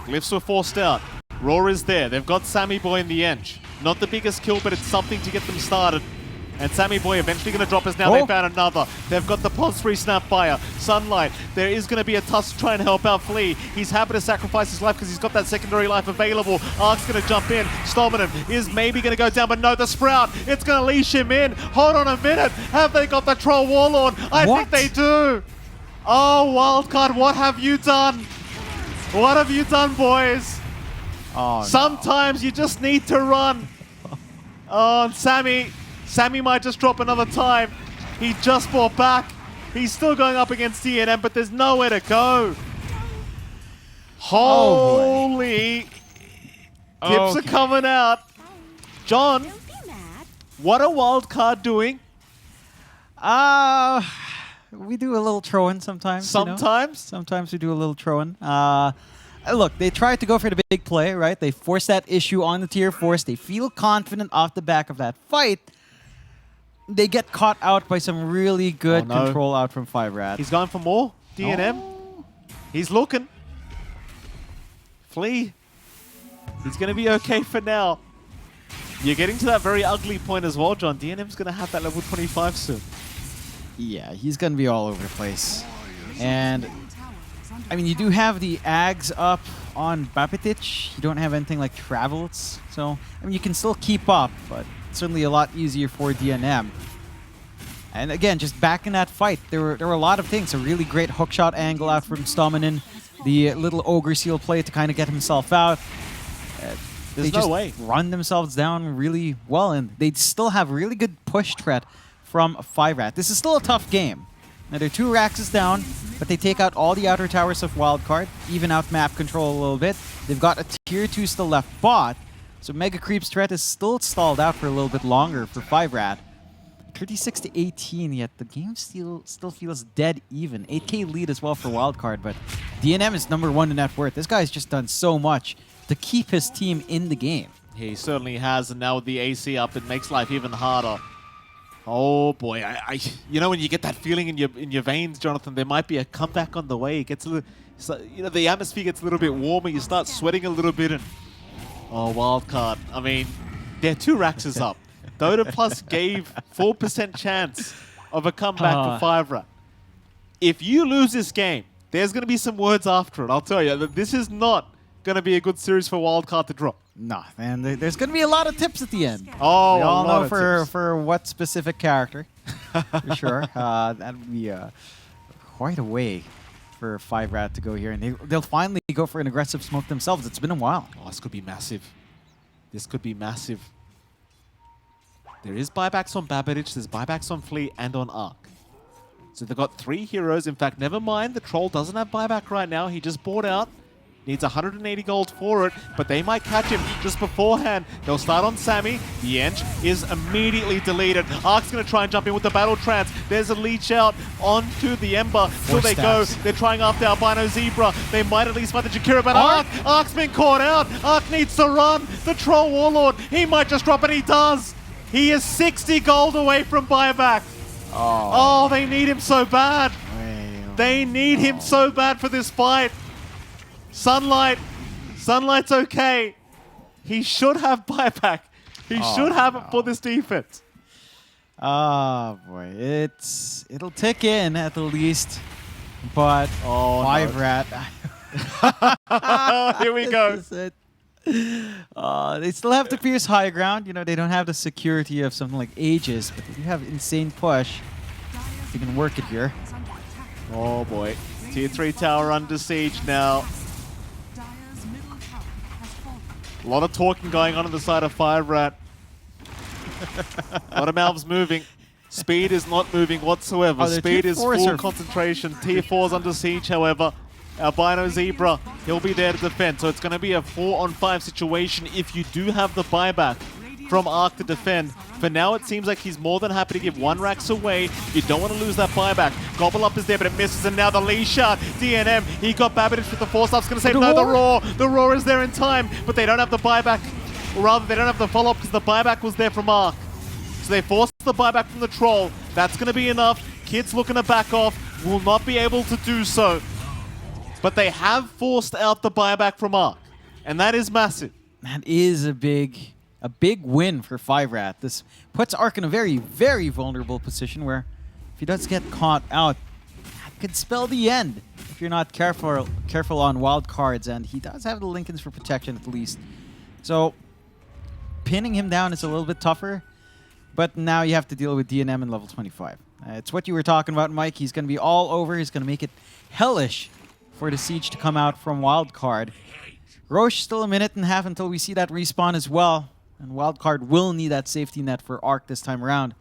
Glyphs were forced out. Roar is there. They've got Sammy Boy in the edge. Not the biggest kill, but it's something to get them started. And Sammy Boy eventually going to drop us now. They found another. They've got the pulse 3 Snapfire. Sunlight. There is going to be a Tusk to try and help out Flea. He's happy to sacrifice his life because he's got that secondary life available. Ark's going to jump in. Stominant is maybe going to go down, but no, the Sprout. It's going to leash him in. Hold on a minute. Have they got the Troll Warlord? I think they do. Oh, Wildcard, what have you done? What have you done, boys? Oh, Sometimes you just need to run. Oh, and Sammy might just drop another time. He just fought back. He's still going up against DNM, but there's nowhere to go. Holy. Tips are coming out. John, what are Wildcard doing? We do a little throw-in sometimes. Sometimes? You know? Sometimes we do a little throw-in. Look, they tried to go for the big play, right? They forced that issue on the tier 4s. They feel confident off the back of that fight. They get caught out by some really good control out from 5RAT. He's going for more. DNM. He's looking. Flea. He's going to be okay for now. You're getting to that very ugly point as well, John. DNM's going to have that level 25 soon. Yeah, he's going to be all over the place. And, I mean, you do have the Ags up on Bapetic. You don't have anything like Travels. So, I mean, you can still keep up, but certainly a lot easier for DNM. And again, just back in that fight, there were a lot of things. A really great hookshot angle out from Stominant. The little Ogre Seal play to kind of get himself out. They just run themselves down really well, and they still have really good push threat from 5RAT. This is still a tough game. Now, they're 2 Raxes down, but they take out all the outer towers of Wildcard, even out map control a little bit. They've got a tier 2 still left bot, so Mega Creep's threat is still stalled out for a little bit longer for 5RAT. 36-18, yet the game still feels dead even. 8K lead as well for Wildcard, but DNM is #1 in net worth. This guy's just done so much to keep his team in the game. He certainly has, and now with the AC up, it makes life even harder. Oh boy, you know when you get that feeling in your veins, Jonathan, there might be a comeback on the way. It gets a little, you know, the atmosphere gets a little bit warmer. You start sweating a little bit, and Wildcard. I mean, they're 2 Raxes up. Dota Plus gave 4% chance of a comeback for 5RAT. If you lose this game, there's going to be some words after it. I'll tell you that this is not going to be a good series for Wildcard to drop. Nah, man, there's going to be a lot of tips at the end. Oh, we all know for what specific character, for sure. That would be quite a way for 5RAT to go here, and they'll finally go for an aggressive smoke themselves. It's been a while. Oh, this could be massive. This could be massive. There is buybacks on Babbage, there's buybacks on Flea and on Ark. So they've got 3 heroes. In fact, never mind, the Troll doesn't have buyback right now. He just bought out. Needs 180 gold for it, but they might catch him just beforehand. They'll start on Sammy. The Ench is immediately deleted. Ark's going to try and jump in with the Battle Trance. There's a leech out onto the Ember. Still they go. They're trying after Albino Zebra. They might at least find the Jakira, but Ark's been caught out. Ark needs to run. The Troll Warlord, he might just drop it. He does. He is 60 gold away from buyback. Oh, they need him so bad. They need him so bad for this fight. Sunlight's okay. He should have buyback. He should have it for this defense. Oh boy, it'll tick in at the least, but Oh, 5RAT. Here we go. This is it. They still have to pierce high ground. You know, they don't have the security of something like Aegis, but they do have insane push. They can work it here. Is under attack. Oh boy. Tier 3 tower under siege now. Dire's middle tower has fallen. A lot of talking going on the side of 5RAT. A lot of mouths moving. Speed is not moving whatsoever. Oh, their Speed tier is fours full are- concentration. Tier 4's under siege, however. Albino Zebra, he'll be there to defend. So it's going to be a 4-on-5 situation if you do have the buyback from Arc to defend. For now, it seems like he's more than happy to give 1 racks away. You don't want to lose that buyback. Gobble Up is there, but it misses, and now the lead shot. DNM, he got Babbage with the force up's going to save. No, the Roar. The Roar is there in time, but they don't have the buyback. Or rather, they don't have the follow-up because the buyback was there from Arc. So they forced the buyback from the Troll. That's going to be enough. Kids looking to back off. Will not be able to do so. But they have forced out the buyback from Arc. And that is massive. That is a big win for 5RAT. This puts Arc in a very, very vulnerable position where if he does get caught out, that could spell the end if you're not careful on wild cards. And he does have the Lincolns for protection at least. So pinning him down is a little bit tougher. But now you have to deal with DNM in level 25. It's what you were talking about, Mike. He's going to be all over. He's going to make it hellish for the siege to come out from Wildcard. Roche still a minute and a half until we see that respawn as well. And Wildcard will need that safety net for Arc this time around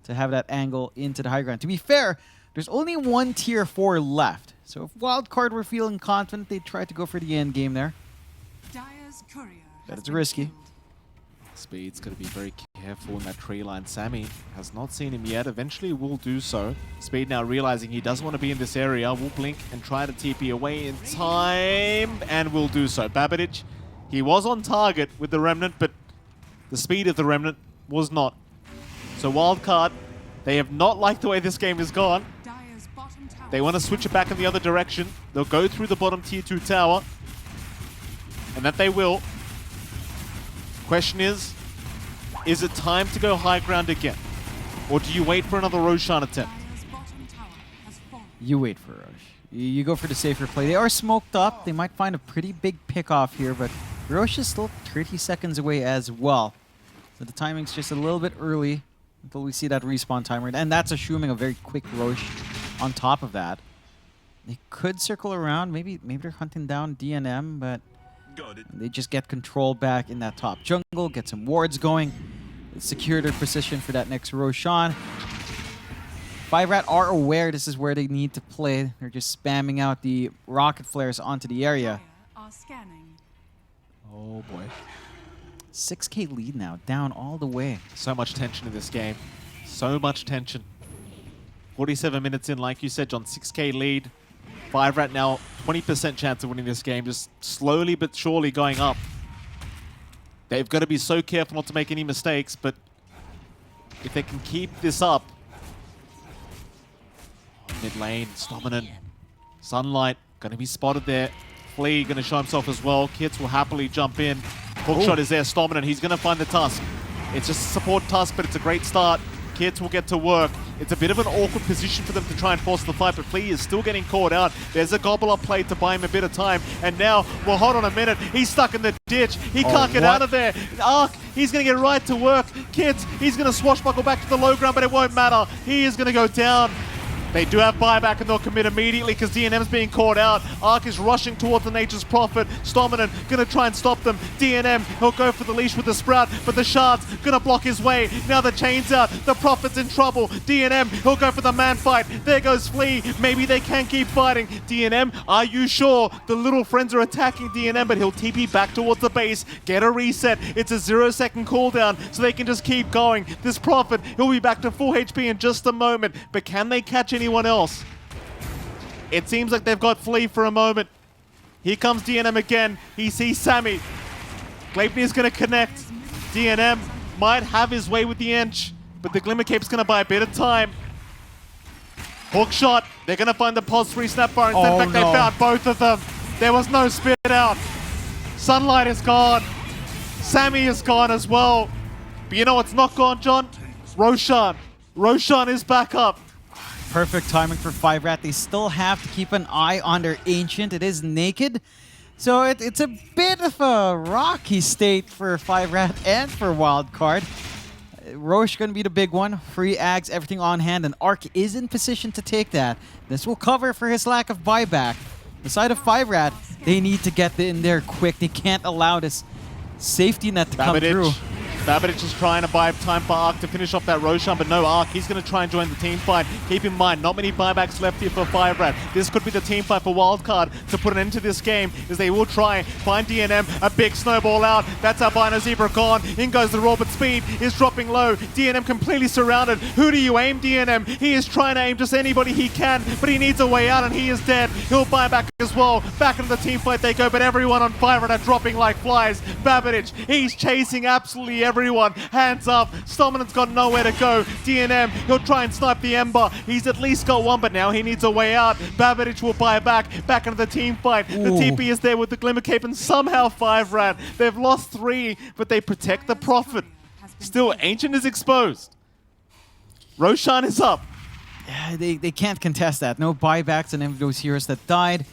to have that angle into the high ground. To be fair, there's only one tier 4 left. So if Wildcard were feeling confident, they'd try to go for the end game there. Dire's courier But has it's been risky. killed. Speed's going to be very careful in that tree line. Sammy has not seen him yet. Eventually will do so. Speed now realizing he doesn't want to be in this area. Will blink and try to TP away in time. And will do so. Babbage, he was on target with the Remnant, but the speed of the Remnant was not. So Wildcard, they have not liked the way this game has gone. Dire's bottom tower. They want to switch it back in the other direction. They'll go through the bottom tier 2 tower. And that they will. Question is it time to go high ground again? Or do you wait for another Roshan attempt? Dire's bottom tower has fallen. You wait for Roche. You go for the safer play. They are smoked up. They might find a pretty big pick-off here, but Roche is still 30 seconds away as well. So the timing's just a little bit early until we see that respawn timer. And that's assuming a very quick Roche on top of that. They could circle around. Maybe they're hunting down DNM, but they just get control back in that top jungle, get some wards going, secure their position for that next Roshan. 5RAT are aware this is where they need to play. They're just spamming out the rocket flares onto the area. Dire are scanning. Oh boy. 6k lead now, down all the way. So much tension in this game. So much tension. 47 minutes in, like you said, John, 6k lead. 5RAT now 20% chance of winning this game, just slowly but surely going up. They've got to be so careful not to make any mistakes, but if they can keep this up. Mid lane, Stominant, Sunlight, going to be spotted there. Flea going to show himself as well. Kids will happily jump in. Hookshot is there, Stominant, he's going to find the Tusk. It's just a support Tusk, but it's a great start. Kids will get to work. It's a bit of an awkward position for them to try and force the fight, but Flea is still getting caught out. There's a Gobble Up play to buy him a bit of time. And now, well, hold on a minute. He's stuck in the ditch. He can't get out of there. Arc, he's going to get right to work. Kids, he's going to swashbuckle back to the low ground, but it won't matter. He is going to go down. They do have buyback and they'll commit immediately because DNM's being caught out. Arc is rushing towards the Nature's Prophet. Stominant gonna try and stop them. DNM, he'll go for the leash with the Sprout, but the Shard's gonna block his way. Now the chain's out. The Prophet's in trouble. DNM, he'll go for the man fight. There goes Flea. Maybe they can keep fighting. DNM, are you sure? The little friends are attacking DNM, but he'll TP back towards the base. Get a reset. It's a 0-second cooldown, so they can just keep going. This Prophet, he'll be back to full HP in just a moment, but can they catch anyone else? It seems like they've got Flea for a moment. Here comes DNM again. He sees Sammy. Gleipnir's going to connect. DNM might have his way with the Ench, but the Glimmer Cape's going to buy a bit of time. Hook shot. They're going to find the pulse 3 Snapfire. In fact, they found both of them. There was no spit out. Sunlight is gone. Sammy is gone as well. But you know what's not gone, John? Roshan. Roshan is back up. Perfect timing for 5RAT. They still have to keep an eye on their Ancient. It is naked. So it's a bit of a rocky state for 5RAT and for Wildcard. Roche going to be the big one. Free Ags, everything on hand, and Arc is in position to take that. This will cover for his lack of buyback. The side of 5RAT, they need to get in there quick. They can't allow this safety net to come through. Babbage is trying to buy time for Arc to finish off that Roshan, but no Arc. He's going to try and join the team fight. Keep in mind, not many buybacks left here for 5RAT. This could be the team fight for Wildcard to put an end to this game, as they will try find DNM. A big snowball out. That's Albino Zebra gone. In goes the roar, but speed is dropping low. DNM completely surrounded. Who do you aim, DNM? He is trying to aim just anybody he can, but he needs a way out, and he is dead. He'll buy back as well. Back into the team fight they go, but everyone on 5RAT are dropping like flies. Babbage, he's chasing absolutely everyone. Hands up. Stominan's got nowhere to go. DNM, he'll try and snipe the Ember. He's at least got one, but now he needs a way out. Babbage will buy back into the team fight. Ooh. The TP is there with the Glimmer Cape, and somehow 5RAT. They've lost 3, but they protect the profit. Still, Ancient is exposed. Roshan is up. Yeah, they can't contest that. No buybacks on any of those heroes that died.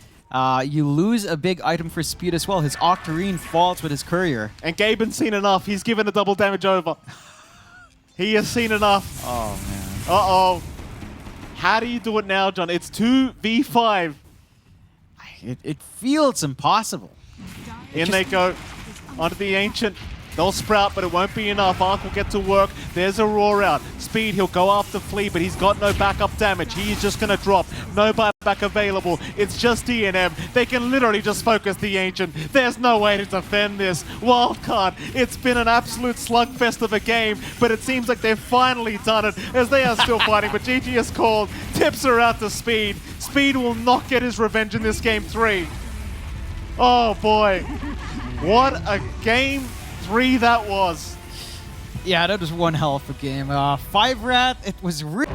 You lose a big item for speed as well. His Octarine falls with his Courier. And Gaben's seen enough. He's given a double damage over. He has seen enough. Oh, man. Uh-oh. How do you do it now, John? It's 2v5. It feels impossible. In they go. Onto the Ancient. They'll sprout, but it won't be enough. Arc will get to work. There's a roar out. Speed, he'll go after Flea, but he's got no backup damage. He's just going to drop. No buyback available. It's just DNM. They can literally just focus the Ancient. There's no way to defend this. Wildcard, it's been an absolute slugfest of a game, but it seems like they've finally done it, as they are still fighting, but GG is called. Tips are out to Speed. Speed will not get his revenge in this game 3. Oh boy. What a game 3 that was. Yeah, that was one hell of a game. 5RAT, it was really...